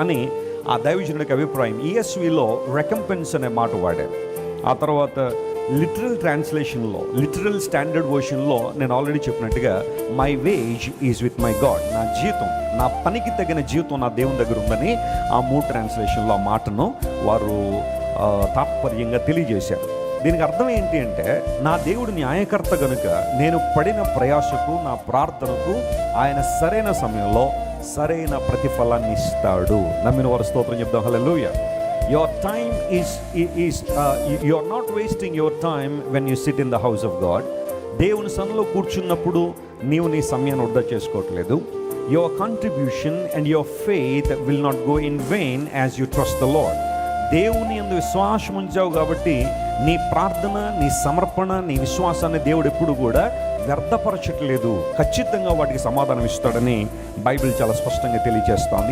అని ఆ దైవజనుడికి అభిప్రాయం. ఈఎస్విలో రెకంపెన్స్ అనే మాట వాడారు. ఆ తర్వాత లిటరల్ ట్రాన్స్లేషన్లో, లిటరల్ స్టాండర్డ్ వర్షన్లో నేను ఆల్రెడీ చెప్పినట్టుగా my wage is with my God, నా జీతం, నా పనికి తగిన జీవితం నా దేవుని దగ్గర ఉందని ఆ 3 ట్రాన్స్లేషన్లో ఆ మాటను వారు తాత్పర్యంగా తెలియజేశారు. దీనికి అర్థం ఏంటి అంటే, నా దేవుడు న్యాయకర్త కనుక నేను పడిన ప్రయాసకు, నా ప్రార్థనకు ఆయన సరైన సమయంలో సరైన ప్రతిఫలాన్ని ఇస్తాడు. నమ్మిన వారు స్తోత్రం చెప్దాం. హల్లెలూయా. Your time is you are not wasting your time when you sit in the house of God. దేవుని సన్నిధిలో కూర్చున్నప్పుడు నీవు నీ సమయాన్ని వృధా చేసుకోవట్లేదు. Your contribution and your faith will not go in vain as you trust the Lord. దేవుని యందు విశ్వాసం ఉంచావు కాబట్టి నీ ప్రార్థన, నీ సమర్పణ, నీ విశ్వాసాన్ని దేవుడు ఎప్పుడు కూడా వ్యర్థపరచట్లేదు. ఖచ్చితంగా వాటికి సమాధానం ఇస్తాడని బైబిల్ చాలా స్పష్టంగా తెలియజేస్తోంది.